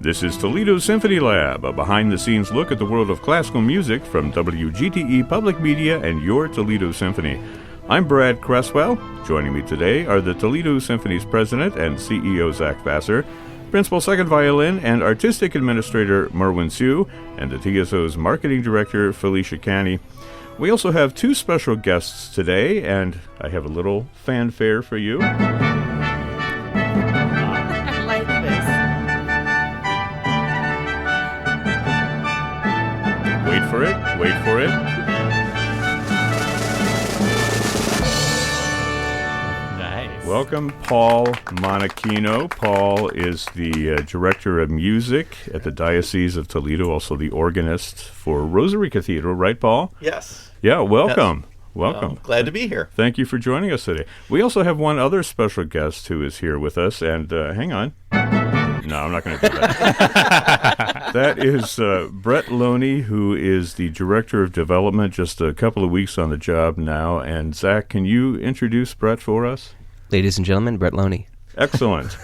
This is Toledo Symphony Lab, a behind-the-scenes look at the world of classical music from WGTE Public Media and your Toledo Symphony. I'm Brad Cresswell. Joining me today are the Toledo Symphony's president and CEO Zach Vassar, principal second violin and artistic administrator Merwin Sue, and the TSO's marketing director Felicia Canny. We also have two special guests today, and I have a little fanfare for you. I like this. Wait for it. Nice. Welcome, Paul Monachino. Paul is the director of music at the Diocese of Toledo, also the organist for Rosary Cathedral, right, Paul? Yes. Yeah, welcome. Yes. Welcome. Glad to be here. Thank you for joining us today. We also have one other special guest who is here with us, and hang on. No, I'm not going to do that. That is Brett Loney, who is the Director of Development, just a couple of weeks on the job now. And Zach, can you introduce Brett for us? Ladies and gentlemen, Brett Loney. Excellent.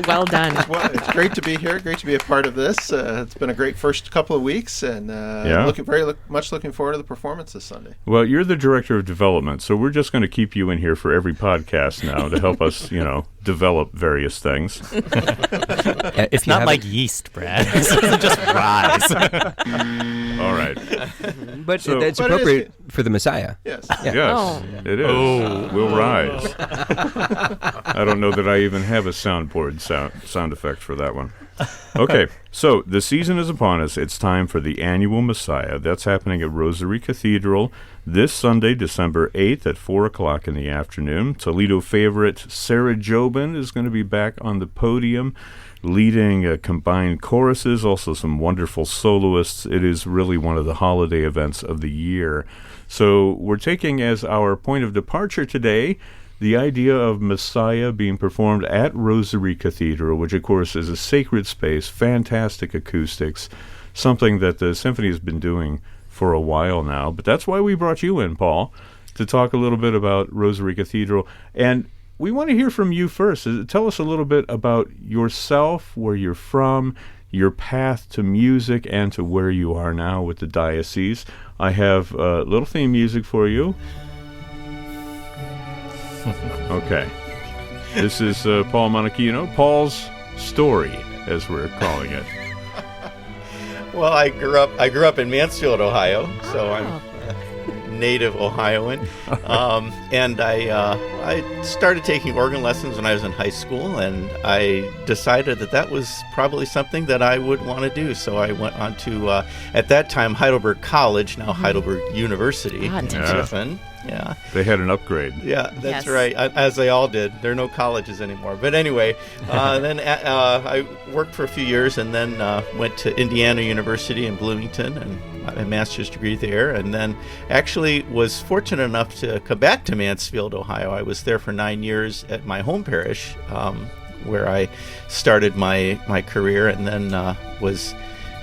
Well done. Well, it's great to be here. Great to be a part of this. It's been a great first couple of weeks, and much looking forward to the performance this Sunday. Well, you're the Director of Development, so we're just going to keep you in here for every podcast now to help us, develop various things. It's not like yeast, Brad. It doesn't just rise. All right. But it's appropriate for the Messiah. Yes. Yes, Oh. it is. Oh. We'll rise. I don't know that I even have a soundboard sound effect for that one. Okay, so the season is upon us. It's time for the annual Messiah. That's happening at Rosary Cathedral this Sunday, December 8th at 4 o'clock in the afternoon. Toledo favorite Sarah Jobin is going to be back on the podium leading combined choruses, also some wonderful soloists. It is really one of the holiday events of the year. So we're taking as our point of departure today the idea of Messiah being performed at Rosary Cathedral, which of course is a sacred space, fantastic acoustics, something that the symphony has been doing for a while now. But that's why we brought you in, Paul, to talk a little bit about Rosary Cathedral. And we want to hear from you first. Tell us a little bit about yourself, where you're from, your path to music, and to where you are now with the diocese. I have a little theme music for you. Okay. This is Paul Monachino. Paul's story, as we're calling it. Well, I grew up in Mansfield, Ohio, so I'm a native Ohioan, and I started taking organ lessons when I was in high school, and I decided that was probably something that I would want to do. So I went on to at that time Heidelberg College, now Heidelberg University in Tiffin. Yeah. They had an upgrade. Yeah, that's Yes. right, as they all did. There are no colleges anymore. But anyway, then I worked for a few years and then went to Indiana University in Bloomington and got a master's degree there. And then actually was fortunate enough to come back to Mansfield, Ohio. I was there for 9 years at my home parish where I started my career, and then was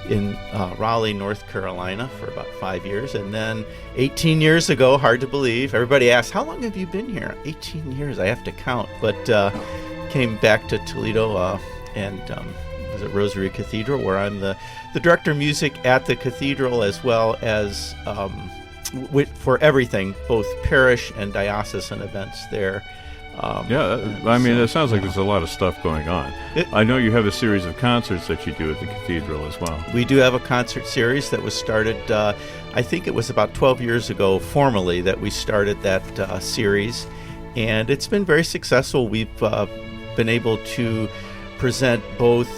in Raleigh, North Carolina for about 5 years. And then 18 years ago, hard to believe, everybody asks, how long have you been here? 18 years, I have to count. But came back to Toledo and was at Rosary Cathedral, where I'm the director of music at the cathedral, as well as for everything, both parish and diocesan events there. It sounds like there's a lot of stuff going on. I know you have a series of concerts that you do at the cathedral as well. We do have a concert series that was started, I think it was about 12 years ago formally that we started that series, and it's been very successful. We've been able to present both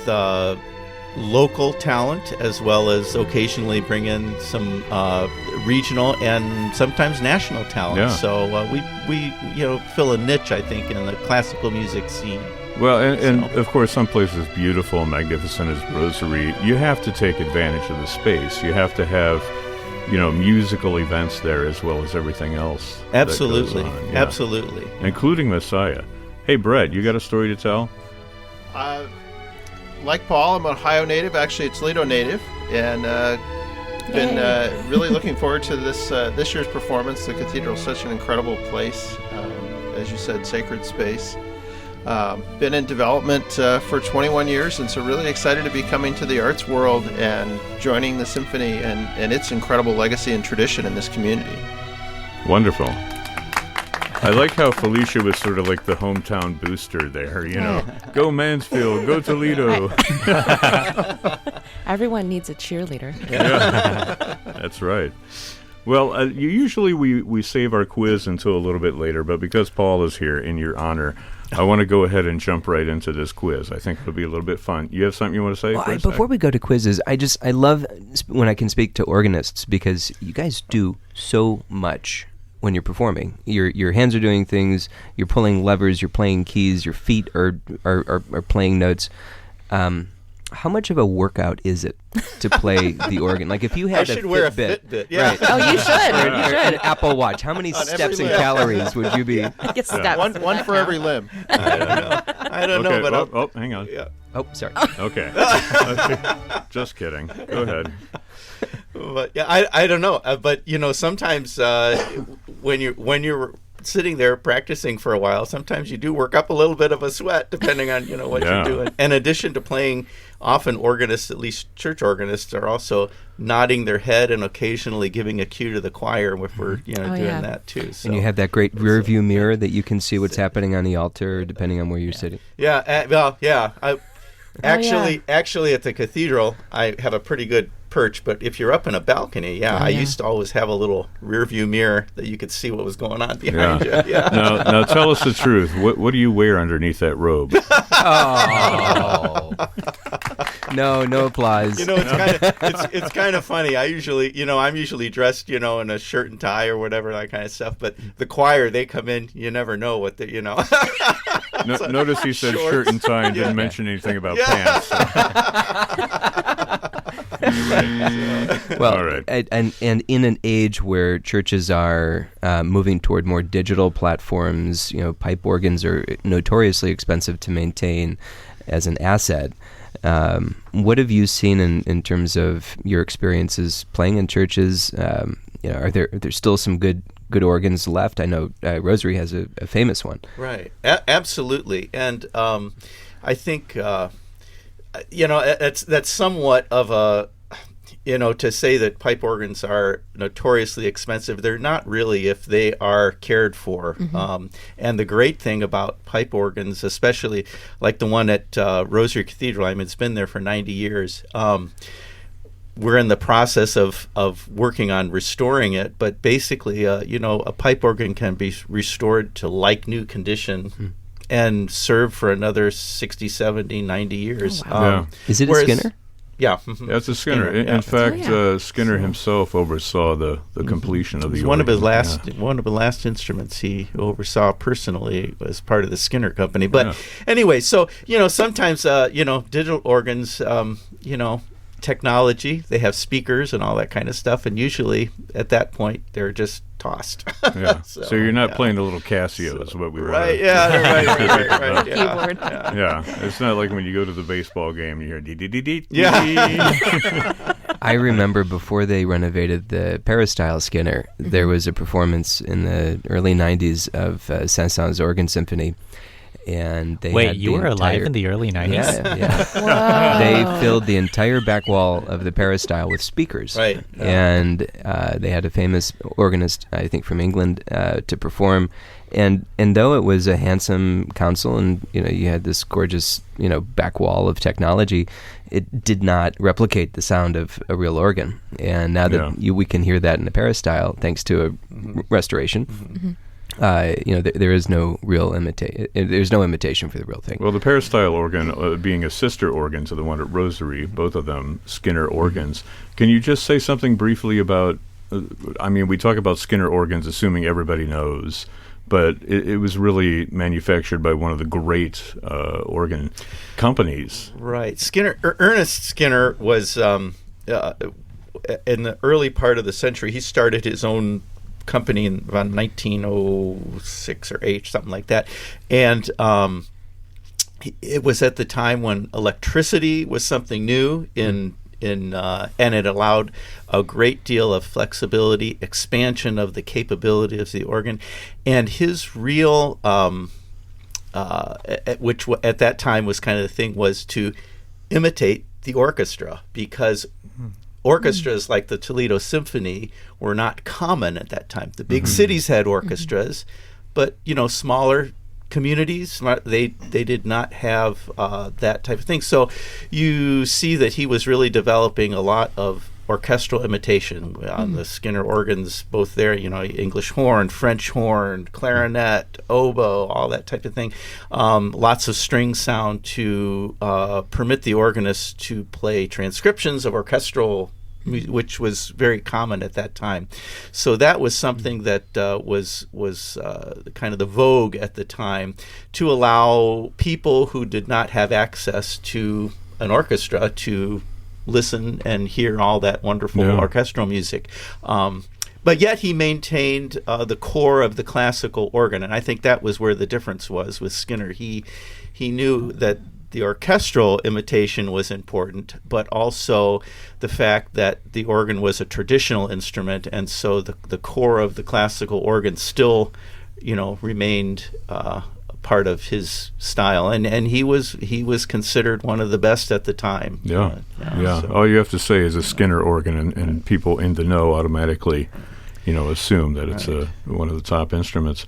local talent as well as occasionally bring in some regional and sometimes national talent. Yeah. So we fill a niche, I think, in the classical music scene. Well, and of course, some places beautiful and magnificent as Rosary, you have to take advantage of the space. You have to have, musical events there as well as everything else. Absolutely, that goes on. Yeah. Absolutely. Including Messiah. Hey, Brett, you got a story to tell? Like Paul, I'm an Ohio native, actually a Toledo native, and been really looking forward to this year's performance. The cathedral is such an incredible place, as you said, sacred space. Been in development for 21 years, and so really excited to be coming to the arts world and joining the symphony and its incredible legacy and tradition in this community. Wonderful. I like how Felicia was sort of like the hometown booster there, Go Mansfield, go Toledo. Everyone needs a cheerleader. Yeah, that's right. Well, usually we save our quiz until a little bit later, but because Paul is here in your honor, I want to go ahead and jump right into this quiz. I think it'll be a little bit fun. You have something you want to say? Well, before we go to quizzes, I love when I can speak to organists, because you guys do so much when you're performing. Your hands are doing things, you're pulling levers, you're playing keys, your feet are playing notes. How much of a workout is it to play the organ? Like if you had I should wear a Fitbit. Yeah. Right. Oh, you should. You should. An Apple Watch. How many steps and calories would you be? Get steps. One for every limb. I don't know, but hang on. yeah. Oh, sorry. Okay. Just kidding. Go ahead. But yeah, I don't know. But sometimes when you're sitting there practicing for a while, sometimes you do work up a little bit of a sweat, depending on what you're doing. In addition to playing, often organists, at least church organists, are also nodding their head and occasionally giving a cue to the choir if we're doing that too. So. And you have that great rear view mirror that you can see what's happening on the altar, depending on where you're sitting. Yeah. Actually, at the cathedral, I have a pretty good perch, but if you're up in a balcony, I used to always have a little rear view mirror that you could see what was going on behind you. Yeah. Now tell us the truth. What do you wear underneath that robe? Oh. No applause. It's kind of funny. I'm usually dressed, in a shirt and tie or whatever, that kind of stuff. But the choir, they come in, you never know what they. Notice he said shirt and tie and didn't mention anything about pants. Well, all right. and in an age where churches are moving toward more digital platforms, pipe organs are notoriously expensive to maintain as an asset. What have you seen in terms of your experiences playing in churches? Are there still some good organs left? I know Rosary has a famous one. Right, absolutely, and I think that's somewhat of a to say that pipe organs are notoriously expensive. They're not really if they are cared for. Mm-hmm. And the great thing about pipe organs, especially like the one at Rosary Cathedral, it's been there for 90 years. We're in the process of working on restoring it, but basically, a pipe organ can be restored to like new condition and serve for another 60, 70, 90 years. Oh, wow. Is it a Skinner? Yeah. That's a Skinner. In fact, Skinner himself oversaw the completion of the organ. One of the last instruments he oversaw personally as part of the Skinner company. But anyway, so sometimes digital organs, technology, they have speakers and all that kind of stuff, and usually at that point they're just tossed. So you're not playing the little Casio is what we were right. Right. Keyboard. Yeah, it's not like when you go to the baseball game and you hear dee-dee-dee-dee. I remember before they renovated the peristyle Skinner, there was a performance in the early 90s of Saint-Saëns Organ Symphony. And they Wait, you were alive in the early 90s? Yeah. They filled the entire back wall of the peristyle with speakers. Right. And they had a famous organist, I think from England, to perform. And though it was a handsome console and you had this gorgeous back wall of technology, it did not replicate the sound of a real organ. And now that we can hear that in the peristyle, thanks to a restoration. Mm-hmm. There is no real there's no imitation for the real thing. Well, the peristyle organ being a sister organ to the one at Rosary, both of them Skinner organs. Can you just say something briefly about, we talk about Skinner organs assuming everybody knows, but it was really manufactured by one of the great organ companies. Right. Ernest Skinner was, in the early part of the century, he started his own company in about 1906 or 8, something like that, and it was at the time when electricity was something new and it allowed a great deal of flexibility, expansion of the capability of the organ, and his real which at that time was kind of the thing, was to imitate the orchestra, because orchestras like the Toledo Symphony were not common at that time. The big cities had orchestras, but smaller communities, they did not have that type of thing. So you see that he was really developing a lot of orchestral imitation on the Skinner organs, both there, English horn, French horn, clarinet, oboe, all that type of thing. Lots of string sound to permit the organist to play transcriptions of orchestral, which was very common at that time. So that was something that was kind of the vogue at the time, to allow people who did not have access to an orchestra to listen and hear all that wonderful orchestral music. But yet he maintained the core of the classical organ, and I think that was where the difference was with Skinner. He knew that the orchestral imitation was important, but also the fact that the organ was a traditional instrument, and so the core of the classical organ still, remained part of his style, and he was considered one of the best at the time. So. All you have to say is a Skinner organ, and people in the know automatically, assume that it's one of the top instruments.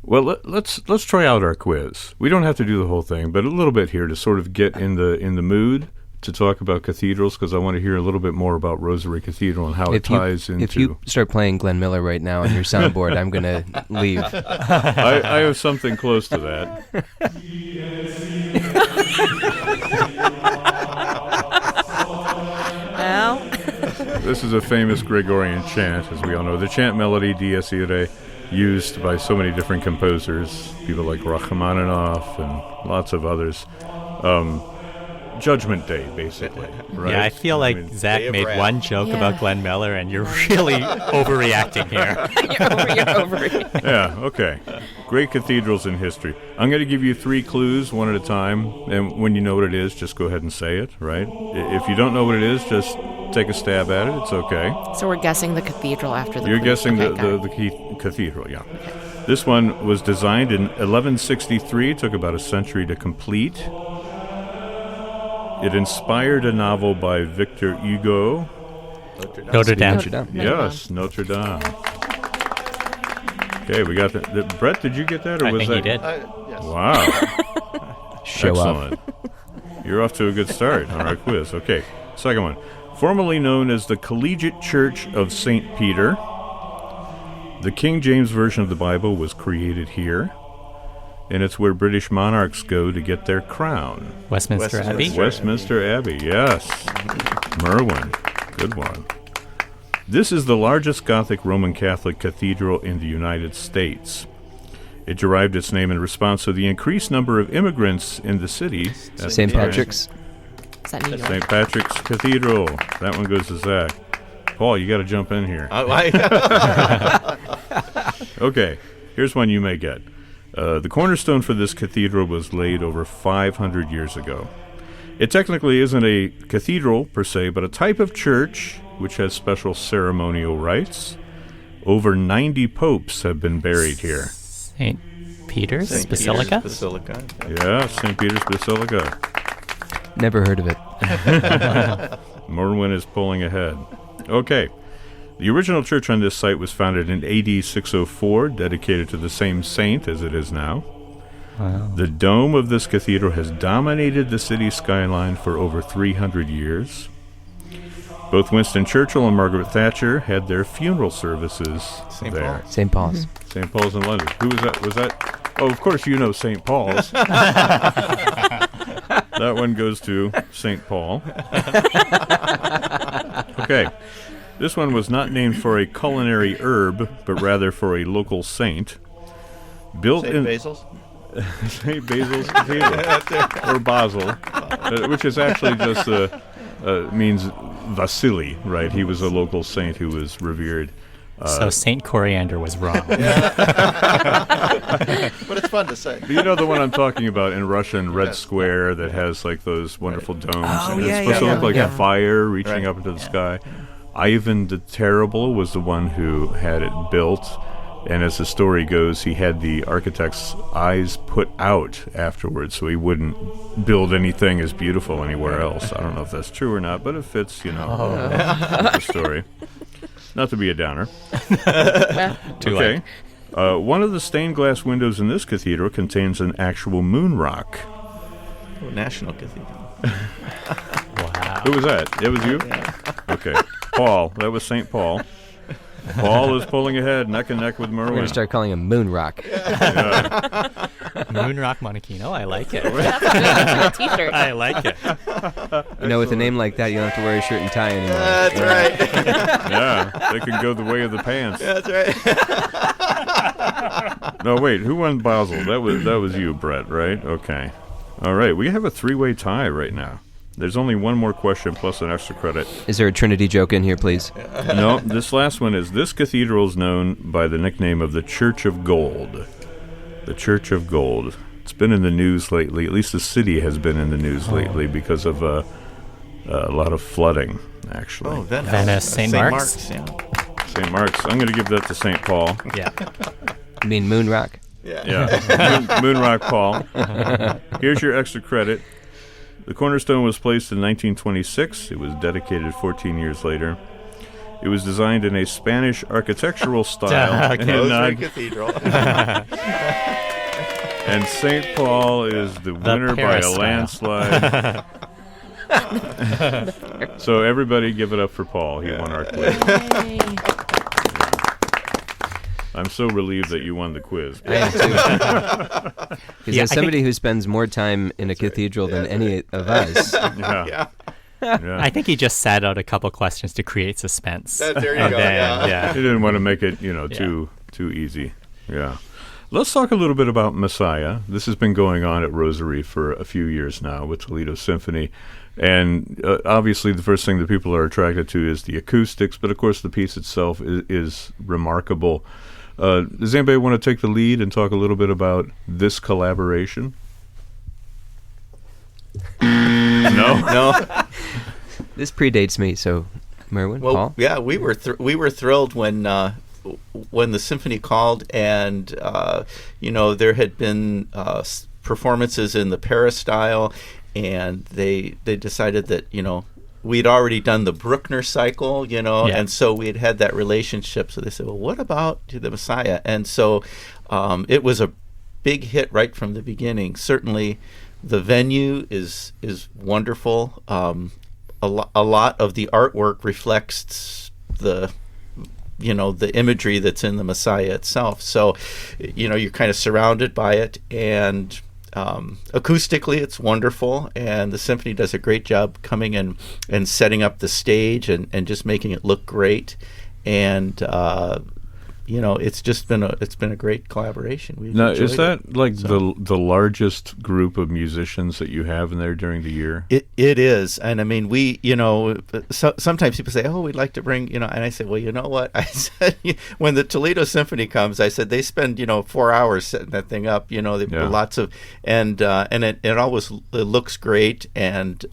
Well, let's try out our quiz. We don't have to do the whole thing, but a little bit here to sort of get in the mood to talk about cathedrals, because I want to hear a little bit more about Rosary Cathedral and how it ties into... If you start playing Glenn Miller right now on your soundboard, I'm going to leave. I have something close to that. Well, this is a famous Gregorian chant, as we all know. The chant melody, Dies Irae, used by so many different composers, people like Rachmaninoff and lots of others. Judgment Day, basically, right? Yeah, I feel like Zach made one joke about Glenn Miller, and you're really overreacting here. You're over it. Yeah, okay. Great cathedrals in history. I'm going to give you 3 clues, one at a time, and when you know what it is, just go ahead and say it, right? If you don't know what it is, just take a stab at it. It's okay. So we're guessing the cathedral after the You're clues. guessing Okay, the cathedral, yeah. This one was designed in 1163. It took about a century to complete. It inspired a novel by Victor Hugo. Notre Dame. Yes, Notre Dame. Okay, we got that. Brett, did you get that, or I was think that? he did. Yes. Wow. Show up. Excellent. You're off to a good start on our quiz. Okay, second one. Formerly known as the Collegiate Church of St. Peter, the King James Version of the Bible was created here, and it's where British monarchs go to get their crown. Westminster Abbey. Westminster Abbey, yes. Merwin, good one. This is the largest Gothic Roman Catholic cathedral in the United States. It derived its name in response to the increased number of immigrants in the city. St. Patrick's. Is that New York? St. Patrick's Cathedral. That one goes to Zach. Paul, you got to jump in here. Okay, here's one you may get. The cornerstone for this cathedral was laid over 500 years ago. It technically isn't a cathedral per se, but a type of church which has special ceremonial rites. Over 90 popes have been buried here. St. Peter's Basilica? Basilica. Yeah, St. Peter's Basilica. Never heard of it. Merwin is pulling ahead. Okay. The original church on this site was founded in AD 604, dedicated to the same saint as it is now. Wow. The dome of this cathedral has dominated the city skyline for over 300 years. Both Winston Churchill and Margaret Thatcher had their funeral services there. St. Paul's. St. Paul's in London. Who was that? Was that? Oh, of course you know St. Paul's. That one goes to St. Paul. Okay. This one was not named for a culinary herb, but rather for a local saint. Built St. in Basil's? St. Basil's Cathedral, or Basel, which is actually just means Vasily, right? He was a local saint who was revered. So Saint Coriander was wrong. But it's fun to say. You know the one I'm talking about in Russian, Red Square, that has like those wonderful domes. Oh, and yeah, it's supposed to look like yeah. a fire reaching Right. up into the sky. Ivan the Terrible was the one who had it built. And as the story goes, he had the architect's eyes put out afterwards so he wouldn't build anything as beautiful anywhere else. I don't know if that's true or not, but it fits, the story. Not to be a downer. Too Okay. late. One of the stained glass windows in this cathedral contains an actual moon rock. Oh, National Cathedral. Wow. Who was that? It was you? Yeah. Okay. Paul. That was St. Paul. Paul is pulling ahead, neck and neck with We're going Merwin. to start calling him Moon Rock. Moonrock Monachino, I like it. That's a T-shirt. I like it. With a name like that, you don't have to wear a shirt and tie anymore. That's right. Yeah, they can go the way of the pants. That's right. No, wait, who won Basel? That was you, Brett, right? Okay. All right, we have a three-way tie right now. There's only one more question plus an extra credit. Is there a Trinity joke in here, please? No, this last one is, this cathedral is known by the nickname of the Church of Gold. The Church of Gold. It's been in the news lately. At least the city has been in the news lately because of a lot of flooding, actually. Oh, Venice. Venice, St. Mark's. Yeah. St. Mark's. I'm going to give that to St. Paul. Yeah. You mean Moon Rock? Yeah. Moon Rock Paul. Here's your extra credit. The cornerstone was placed in 1926. It was dedicated 14 years later. It was designed in a Spanish architectural style. Okay. Rosary Cathedral. And St. Paul is the winner by a Paris landslide. So everybody give it up for Paul. He won our quiz. Yay. I'm so relieved that you won the quiz. I am too. Because Yeah, as somebody who spends more time in a cathedral than any of us, Yeah. Yeah. I think he just sat out a couple questions to create suspense. There you And go. then, Yeah. He didn't want to make it, too easy. Yeah. Let's talk a little bit about Messiah. This has been going on at Rosary for a few years now with Toledo Symphony. And obviously the first thing that people are attracted to is the acoustics, but of course the piece itself is remarkable. Does anybody want to take the lead and talk a little bit about this collaboration? No? this predates me, so Merwin, Well, Paul? yeah, we were thrilled when the symphony called, and there had been performances in the Paris style, and they decided that we'd already done the Bruckner cycle, and so we had that relationship. So they said, well, what about the Messiah? And so it was a big hit right from the beginning. Certainly the venue is wonderful. A lot of the artwork reflects the imagery that's in the Messiah itself. So, you're kind of surrounded by it, and acoustically it's wonderful, and the symphony does a great job coming in and setting up the stage and just making it look great. And it's just been a great collaboration. Now, is that like the largest group of musicians that you have in there during the year? It is, and I mean, we, sometimes people say, "Oh, we'd like to bring," and I say, "Well, you know what?" I said, when the Toledo Symphony comes, I said they spend 4 hours setting that thing up. Lots of, and it always looks great, and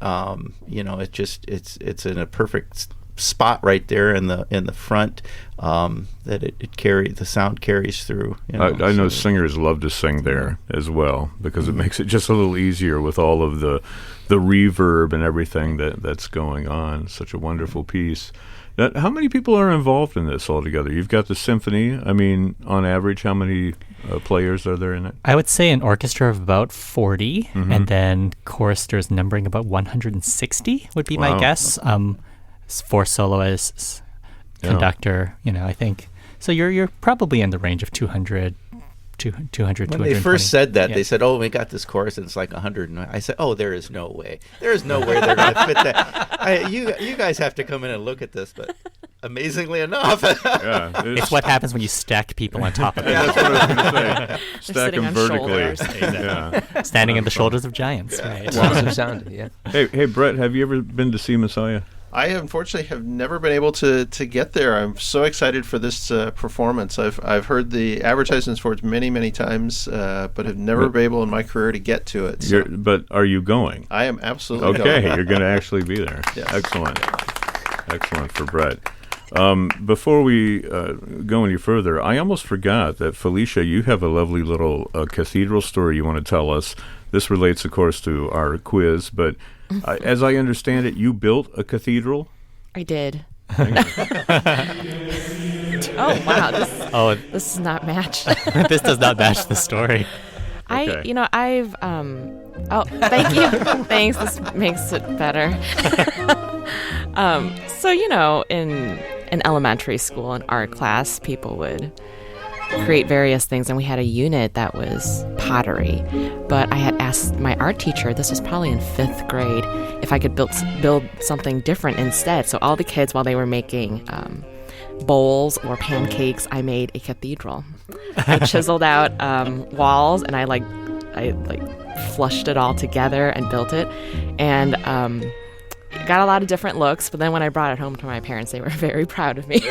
it's in a perfect spot right there in the front, that the sound carries through. I know singers love to sing there as well because it makes it just a little easier with all of the reverb and everything that's going on. Such a wonderful piece. Now, how many people are involved in this altogether? You've got the symphony. I mean, on average, how many players are there in it? I would say an orchestra of about 40, and then choristers numbering about 160 would be my guess. 4 soloists, conductor, I think. So you're probably in the range of 200, 200, When they first said that, they said, "Oh, we got this chorus, and it's like 100." And I said, "Oh, there is no way. There is no way they're going to fit that. You guys have to come in and look at this." But amazingly enough, it's what happens when you stack people on top of it. That's what I was going to say. Stack them on vertically. shoulders. Standing in the shoulders of giants, right? Walls of sound, yeah. Hey, Brett, have you ever been to see Messiah? I unfortunately have never been able to get there. I'm so excited for this performance. I've heard the advertisements for it many times, but have never been able in my career to get to it. So But are you going? I am absolutely going. Okay, you're going to actually be there. Yes. Excellent for Brett. Before we go any further, I almost forgot that, Felicia, you have a lovely little cathedral story you want to tell us. This relates, of course, to our quiz, but as I understand it, you built a cathedral? I did. Oh, wow. This does not match. This does not match the story. Okay. I've, oh, thank you. Thanks. This makes it better. So, in elementary school, in art class, people would create various things, and we had a unit that was pottery. But I had asked my art teacher, this was probably in 5th grade, if I could build something different instead. So all the kids, while they were making bowls or pancakes, I made a cathedral. I chiseled out walls, and I flushed it all together and built it, and got a lot of different looks. But then when I brought it home to my parents, they were very proud of me.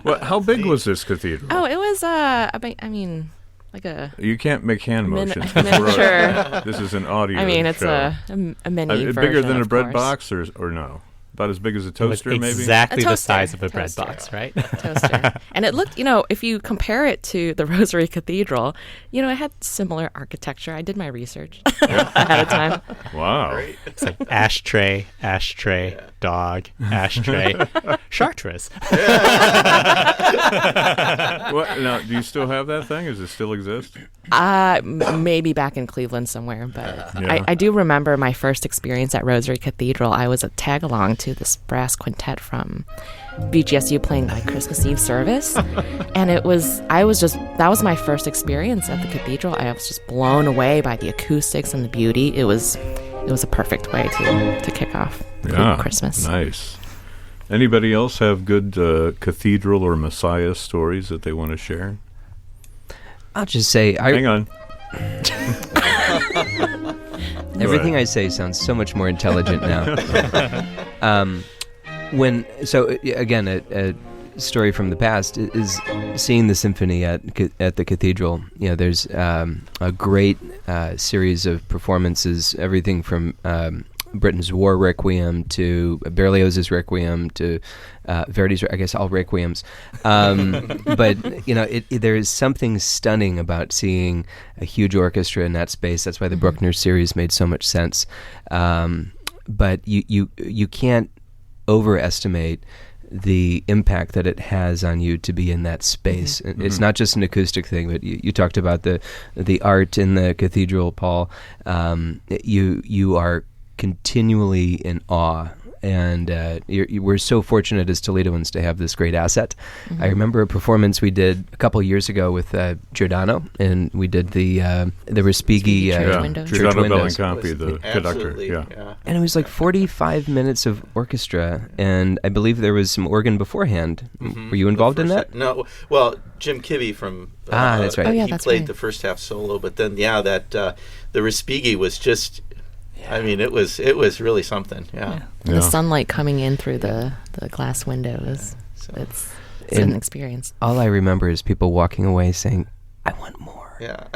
Well, how big was this cathedral? Oh, it was like a You can't make hand motions. miniature. This is an audio It's show. a mini version, bigger than a of bread course. box, or no? About as big as a It was toaster, maybe? exactly A the toaster. size of a bread Toaster. box, right? Toaster. And it looked, if you compare it to the Rosary Cathedral, it had similar architecture. I did my research ahead of time. Wow. It's like ashtray, dog, ashtray, chartreuse. What, now, do you still have that thing? Does it still exist? Maybe back in Cleveland somewhere, but Yeah. I do remember my first experience at Rosary Cathedral. I was a tag-along to this brass quintet from BGSU playing my Christmas Eve service, and that was my first experience at the cathedral. I was just blown away by the acoustics and the beauty. It was a perfect way to kick off Christmas. Nice. Anybody else have good cathedral or Messiah stories that they want to share? I'll just say, Hang on. everything I say sounds so much more intelligent now. Again, a story from the past is seeing the symphony at the cathedral. There's a great series of performances, everything from Britten's War Requiem to Berlioz's Requiem to Verdi's, I guess, all Requiems. But, there is something stunning about seeing a huge orchestra in that space. That's why the Bruckner series made so much sense. But you can't overestimate the impact that it has on you to be in that space. It's not just an acoustic thing, but you talked about the art in the cathedral, Paul. You are continually in awe, and we're so fortunate as Toledoans to have this great asset. I remember a performance we did a couple years ago with Giordano, and we did the Respighi church windows. church Giordano windows. Bellincampi, the conductor. Absolutely, Yeah. And it was like 45 minutes of orchestra, and I believe there was some organ beforehand. Were you involved in that? No. Well, Jim Kibbe from that's right. Oh, yeah, he that's played right. the first half solo, but then the Respighi was just. I mean, it was really something. Yeah. And the sunlight coming in through the glass windows. It's an experience. All I remember is people walking away saying, "I want more." Yeah.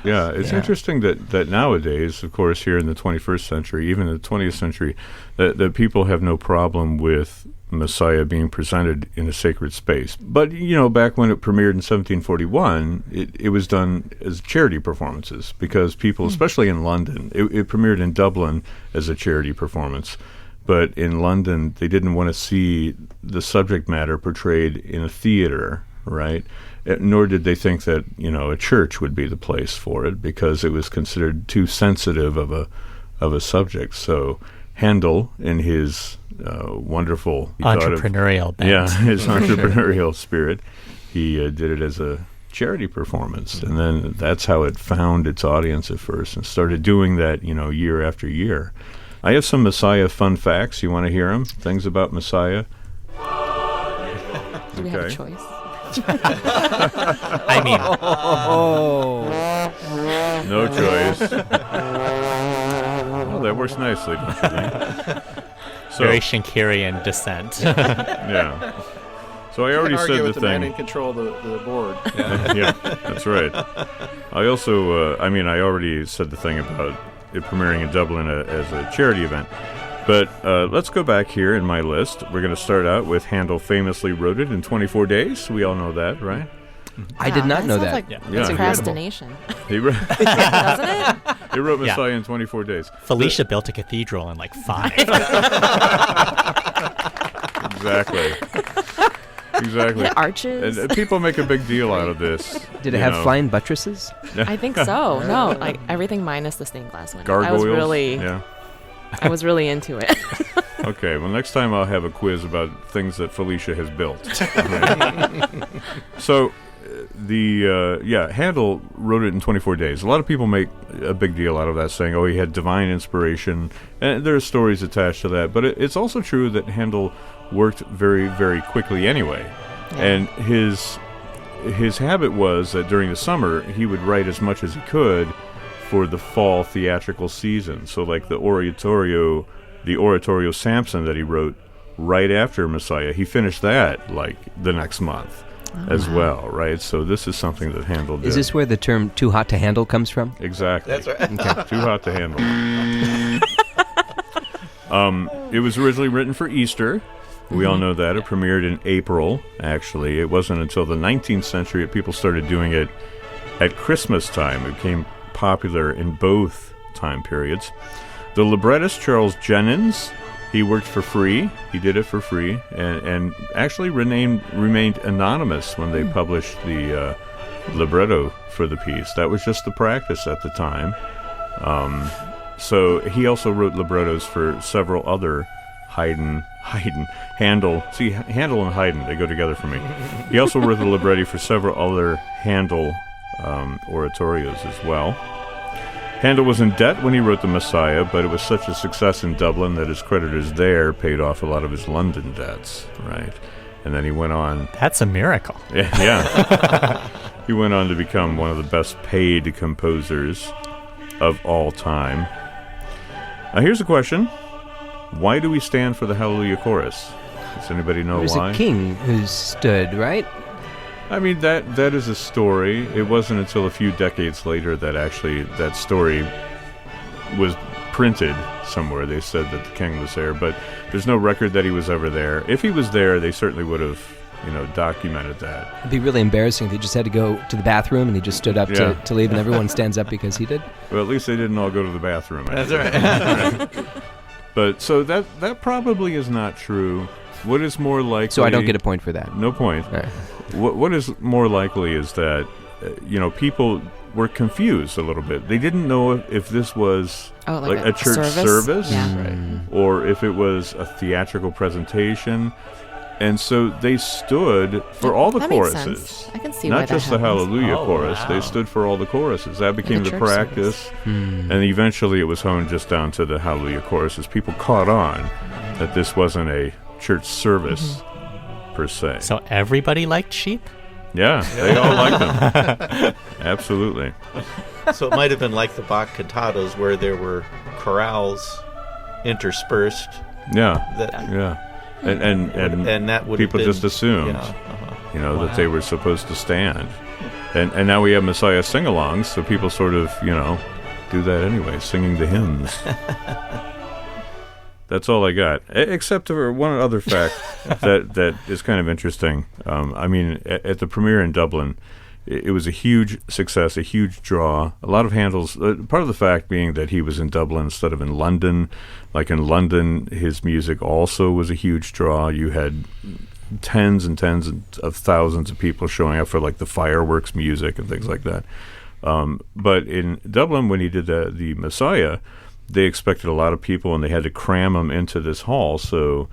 Yeah, it's interesting that nowadays, of course, here in the 21st century, even in the 20th century, that people have no problem with Messiah being presented in a sacred space. But, back when it premiered in 1741, it was done as charity performances because people, especially in London, it premiered in Dublin as a charity performance. But in London, they didn't want to see the subject matter portrayed in a theater, right? Nor did they think that, a church would be the place for it because it was considered too sensitive of a subject. So Handel, in his wonderful Entrepreneurial bent. his entrepreneurial spirit, he did it as a charity performance, and then that's how it found its audience at first and started doing that, year after year. I have some Messiah fun facts. You want to hear them? Things about Messiah? Do we have a choice? I mean, No choice. Oh, that works nicely, don't you think? So, very Schenkerian descent. yeah. So I already Can't argue said the with the man in thing. control of the board. Yeah, that's right. I also, I already said the thing about it premiering in Dublin as a charity event. But let's go back here in my list. We're going to start out with Handel famously wrote it in 24 days. We all know that, right? I did not know sounds that. Like Yeah. procrastination. He wrote, Doesn't it? he wrote Messiah in 24 days. Felicia built a cathedral in like 5. Exactly. Exactly. The arches. And people make a big deal out of this. Did it have flying buttresses? I think so. No, like everything minus the stained glass window. Gargoyles? I was really into it. Okay, well, next time I'll have a quiz about things that Felicia has built. So, Handel wrote it in 24 days. A lot of people make a big deal out of that, saying, oh, he had divine inspiration. And there are stories attached to that. But it's also true that Handel worked very, very quickly anyway. Yeah. And his habit was that during the summer, he would write as much as he could for the fall theatrical season. So like the Oratorio Samson that he wrote right after Messiah, he finished that like the next month as well, right? So this is something that Handel did. Is this where the term "too hot to handle" comes from? Exactly. That's right. Okay. Too hot to handle. It was originally written for Easter. We all know that. It premiered in April, actually. It wasn't until the 19th century that people started doing it at Christmas time. It became popular in both time periods. The librettist Charles Jennens, he worked for free. He did it for free, and actually remained anonymous when they published the libretto for the piece. That was just the practice at the time. So he also wrote librettos for several other Handel. See, Handel and Haydn, they go together for me. He also wrote the libretti for several other Handel oratorios as well. Handel was in debt when he wrote the Messiah, but it was such a success in Dublin that his creditors there paid off a lot of his London debts, right? And then he went on... That's a miracle. Yeah. He went on to become one of the best paid composers of all time. Now here's a question. Why do we stand for the Hallelujah Chorus? Does anybody know why? There was a king who stood, right? I mean, that is a story. It wasn't until a few decades later that actually that story was printed somewhere. They said that the king was there, but there's no record that he was ever there. If he was there, they certainly would have, documented that. It'd be really embarrassing if he just had to go to the bathroom and he just stood up to leave and everyone stands up because he did. Well, at least they didn't all go to the bathroom. That's right. But so that probably is not true. What is more likely... So I don't get a point for that. No point. All right. What is more likely is that, people were confused a little bit. They didn't know if this was like a church service Yeah. right, or if it was a theatrical presentation. And so they stood for all the That makes choruses. sense. I can see why Not that just the happens. Hallelujah Oh, chorus. wow. They stood for all the choruses. That became the church practice. And eventually it was honed just down to the Hallelujah choruses. People caught on that this wasn't a church service per se. So everybody liked sheep? Yeah, they all liked them. Absolutely. So it might have been like the Bach cantatas where there were chorales interspersed. Yeah, That, yeah. And that would people have been, just assumed, yeah, that they were supposed to stand. And now we have Messiah sing-alongs, so people sort of, do that anyway, singing the hymns. That's all I got, except for one other fact that is kind of interesting. At the premiere in Dublin, it was a huge success, a huge draw. A lot of Handel's, part of the fact being that he was in Dublin instead of in London. Like in London, his music also was a huge draw. You had tens and tens of thousands of people showing up for like the fireworks music and things like that. But in Dublin, when he did the Messiah, they expected a lot of people, and they had to cram them into this hall. So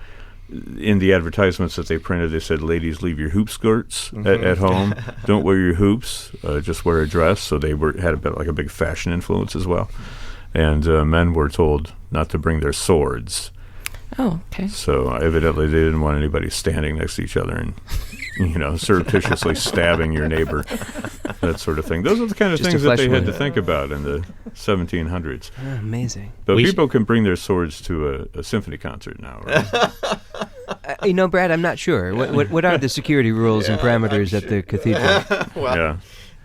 in the advertisements that they printed, they said, ladies, leave your hoop skirts at home. Don't wear your hoops. Just wear a dress. So they had a big fashion influence as well. And men were told not to bring their swords. Oh, okay. So evidently they didn't want anybody standing next to each other and, surreptitiously stabbing your neighbor, that sort of thing. Those are the kind of Just a things that they flesh had to wound. think about in the 1700s. Oh, amazing. But We people can bring their swords to a symphony concert now, right? Brad, I'm not sure. What are the security rules and parameters at the cathedral? Well, Yeah.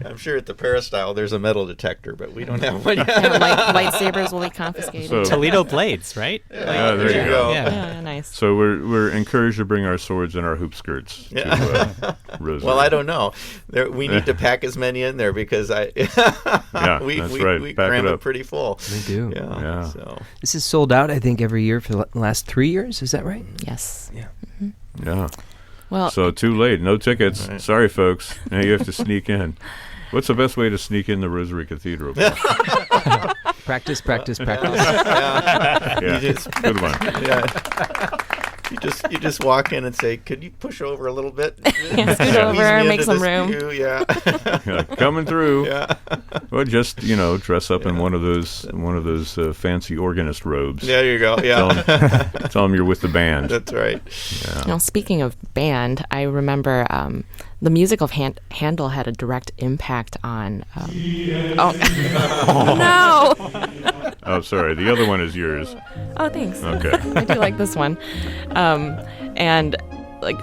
I'm sure at the peristyle there's a metal detector, but we don't have one yet. Lightsabers will be confiscated. So- Toledo blades, right? Yeah, there you go. Yeah. yeah, nice. So we're encouraged to bring our swords and our hoop skirts to Rosary. Well, I don't know. We need to pack as many in there because Yeah, we that's right. we Pack cram it it up. pretty full. We do. Yeah. So This is sold out, I think, every year for the last 3 years. Is that right? Yes. Yeah. Well, So too late. No tickets. Right. Sorry, folks. Now you have to sneak in. What's the best way to sneak in the Rosary Cathedral? Practice. Yeah, You just- good one. yeah. You just walk in and say, "Could you push over a little bit? scoot Squeeze over, me make into some this room." pew." Yeah. Yeah, coming through. Yeah. Or just dress up in one of those fancy organist robes. There you go. Yeah. Tell them you're with the band. That's right. Speaking of band, I remember the music of Handel had a direct impact on. No! Oh, sorry. The other one is yours. Oh, thanks. Okay. I do like this one. And like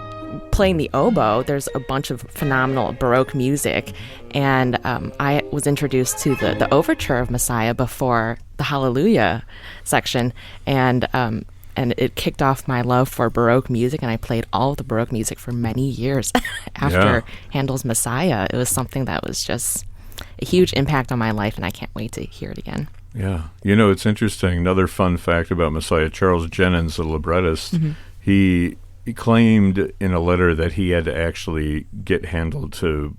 playing the oboe, there's a bunch of phenomenal Baroque music. And I was introduced to the overture of Messiah before the Hallelujah section. And it kicked off my love for Baroque music, and I played all of the Baroque music for many years after Handel's Messiah. It was something that was just a huge impact on my life, and I can't wait to hear it again. Yeah. It's interesting. Another fun fact about Messiah, Charles Jennens, the librettist, he claimed in a letter that he had to actually get Handel to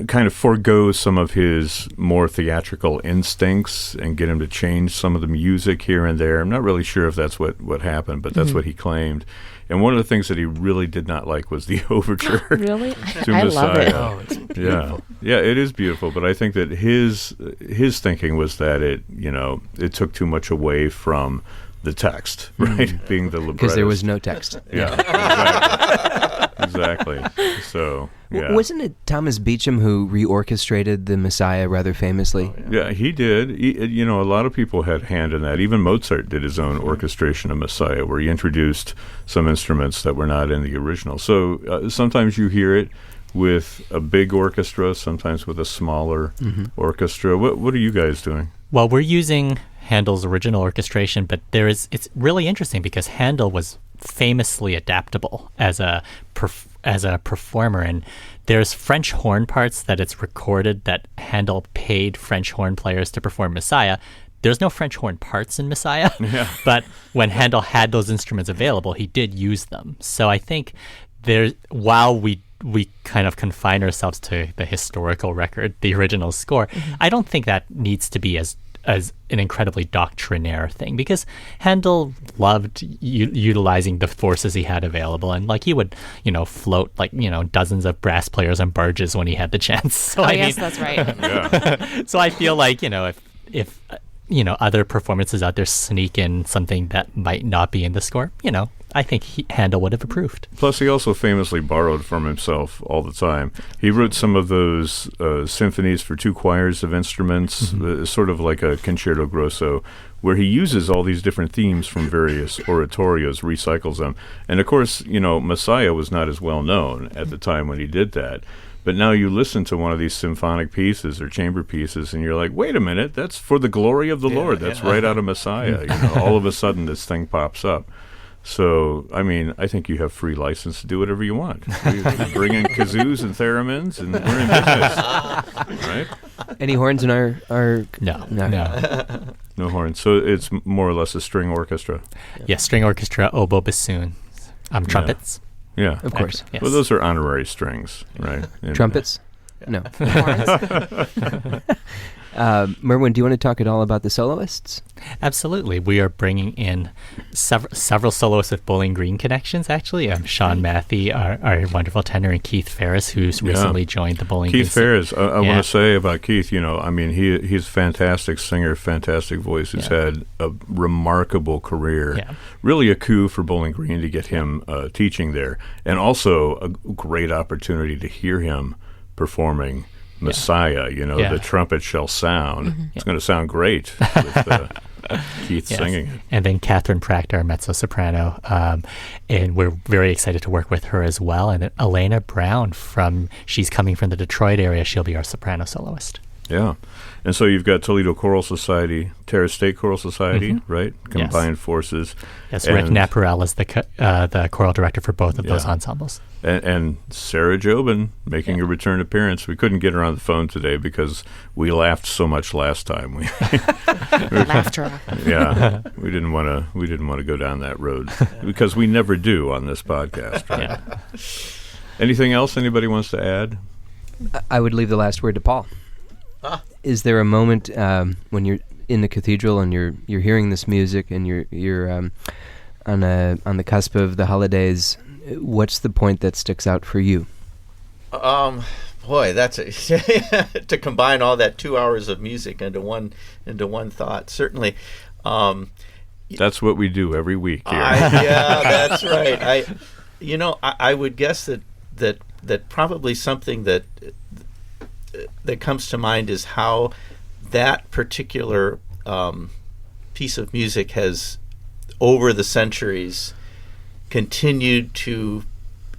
kind of forego some of his more theatrical instincts and get him to change some of the music here and there. I'm not really sure if that's what happened, but that's what he claimed. And one of the things that he really did not like was the overture. Really? to I Messiah. love it. Oh, it's beautiful. Yeah, it is beautiful, but I think that his thinking was that it took too much away from the text, right? Being the librettist. Because there was no text. Yeah, exactly. So, yeah. Wasn't it Thomas Beecham who reorchestrated the Messiah rather famously? Yeah, he did. A lot of people had a hand in that. Even Mozart did his own orchestration of Messiah, where he introduced some instruments that were not in the original. So sometimes you hear it with a big orchestra, sometimes with a smaller orchestra. What are you guys doing? Well, we're using Handel's original orchestration, but it's really interesting because Handel was famously adaptable as a performer, and there's French horn parts that it's recorded that Handel paid French horn players to perform Messiah. There's no French horn parts in Messiah, but when Handel had those instruments available, he did use them. So I think while we kind of confine ourselves to the historical record, the original score, I don't think that needs to be as an incredibly doctrinaire thing, because Handel loved utilizing the forces he had available, and he would float dozens of brass players on barges when he had the chance. So That's right. Yeah. So I feel like if other performances out there sneak in something that might not be in the score, I think Handel would have approved. Plus, he also famously borrowed from himself all the time. He wrote some of those symphonies for two choirs of instruments, sort of like a concerto grosso, where he uses all these different themes from various oratorios, recycles them. And of course, Messiah was not as well known at the time when he did that. But now you listen to one of these symphonic pieces or chamber pieces, and you're like, wait a minute, that's for the glory of the Lord. That's right out of Messiah. All of a sudden, this thing pops up. So, I think you have free license to do whatever you want. You bring in kazoos and theremins, and we're in business, right? Any horns in our No. No horns. So it's more or less a string orchestra. Yeah, string orchestra, oboe, bassoon, trumpets. Yeah. Of course. Yes. Well, those are honorary strings, right? And, Trumpets? No. Merwin, do you want to talk at all about the soloists? Absolutely. We are bringing in several soloists with Bowling Green connections, actually. Sean Matthey, our wonderful tenor, and Keith Ferris, who's recently joined the Bowling Green. Keith Ferris, I want to say about Keith, he's a fantastic singer, fantastic voice. He's had a remarkable career. Yeah. Really a coup for Bowling Green to get him teaching there. And also a great opportunity to hear him performing Messiah, the trumpet shall sound. It's going to sound great Keith singing it. And then Catherine Pracht, our mezzo-soprano, and we're very excited to work with her as well. And Elena Brown, she's coming from the Detroit area. She'll be our soprano soloist. Yeah. And so you've got Toledo Choral Society, Terrace State Choral Society, right? Combined forces. Yes, Rick Naparel is the choral director for both of those ensembles. And Sarah Jobin making a return appearance. We couldn't get her on the phone today because we laughed so much last time. We laughed her off. Yeah, we didn't want to go down that road because we never do on this podcast. Right? Yeah. Anything else anybody wants to add? I would leave the last word to Paul. Is there a moment when you're in the cathedral and you're hearing this music and you're on the cusp of the holidays? What's the point that sticks out for you? Boy, that's to combine all that 2 hours of music into one thought. Certainly, that's what we do every week here. Yeah, that's right. I would guess that probably something that comes to mind is how that particular piece of music has, over the centuries, continued to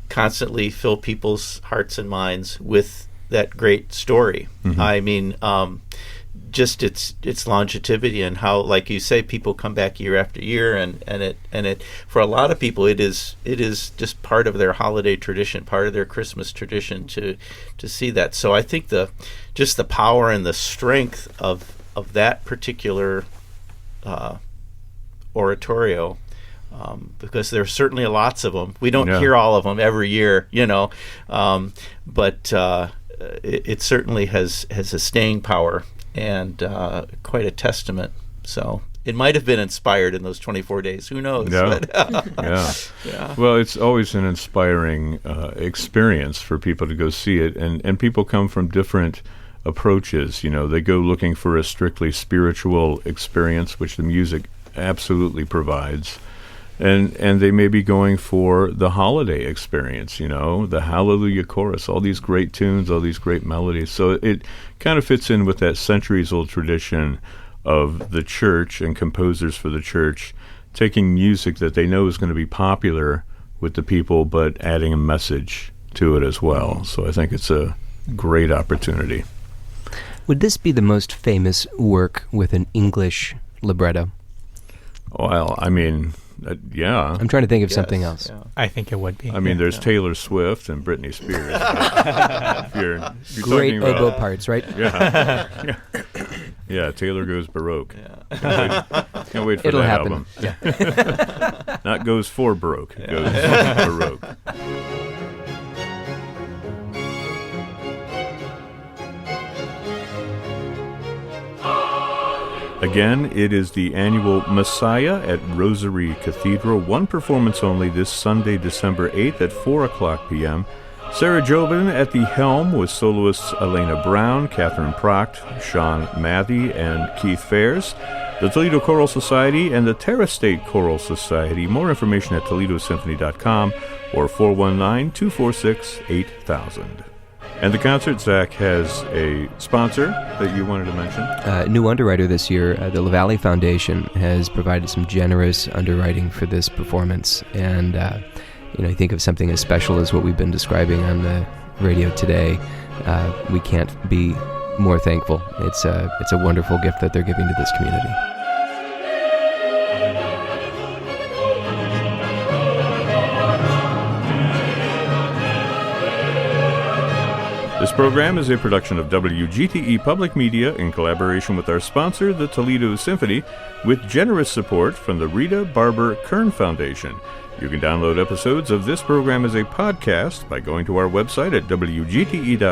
constantly fill people's hearts and minds with that great story. Mm-hmm. I mean, just its longevity and how, like you say, people come back year after year, and it for a lot of people it is just part of their holiday tradition, part of their Christmas tradition to see that. So I think the power and the strength of that particular oratorio, because there are certainly lots of them. We don't hear all of them every year, but it certainly has a staying power and quite a testament. So it might have been inspired in those 24 days. Who knows? Yeah. Well, it's always an inspiring experience for people to go see it, and people come from different approaches. They go looking for a strictly spiritual experience, which the music absolutely provides. And they may be going for the holiday experience, the Hallelujah Chorus, all these great tunes, all these great melodies. So it kind of fits in with that centuries-old tradition of the church and composers for the church taking music that they know is going to be popular with the people, but adding a message to it as well. So I think it's a great opportunity. Would this be the most famous work with an English libretto? Well, I mean... yeah. I'm trying to think of something else. Yeah. I think it would be. I mean, there's Taylor Swift and Britney Spears. if you're great oboe parts, right? Yeah. Yeah, Taylor goes Baroque. Yeah. Can't wait for It'll that happen. album. Yeah. Not goes for Baroque. It goes Baroque. Again, it is the annual Messiah at Rosary Cathedral. One performance only this Sunday, December 8th at 4 o'clock p.m. Sarah Jobin at the helm with soloists Elena Brown, Catherine Pracht, Sean Mathy, and Keith Fairs. The Toledo Choral Society and the Terrace State Choral Society. More information at ToledoSymphony.com or 419-246-8000. And the concert, Zach, has a sponsor that you wanted to mention. New underwriter this year, the LaValle Foundation has provided some generous underwriting for this performance. And, I think of something as special as what we've been describing on the radio today. We can't be more thankful. It's a wonderful gift that they're giving to this community. This program is a production of WGTE Public Media in collaboration with our sponsor, the Toledo Symphony, with generous support from the Rita Barber Kern Foundation. You can download episodes of this program as a podcast by going to our website at wgte.org/lab.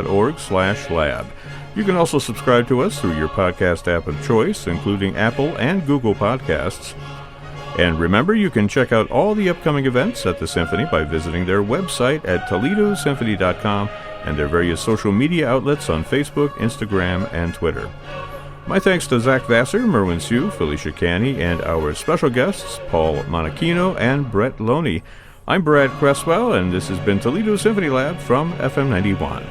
You can also subscribe to us through your podcast app of choice, including Apple and Google Podcasts. And remember, you can check out all the upcoming events at the Symphony by visiting their website at ToledoSymphony.com and their various social media outlets on Facebook, Instagram, and Twitter. My thanks to Zach Vassar, Merwin Sue, Felicia Canny, and our special guests, Paul Monachino and Brett Loney. I'm Brad Cresswell, and this has been Toledo Symphony Lab from FM 91.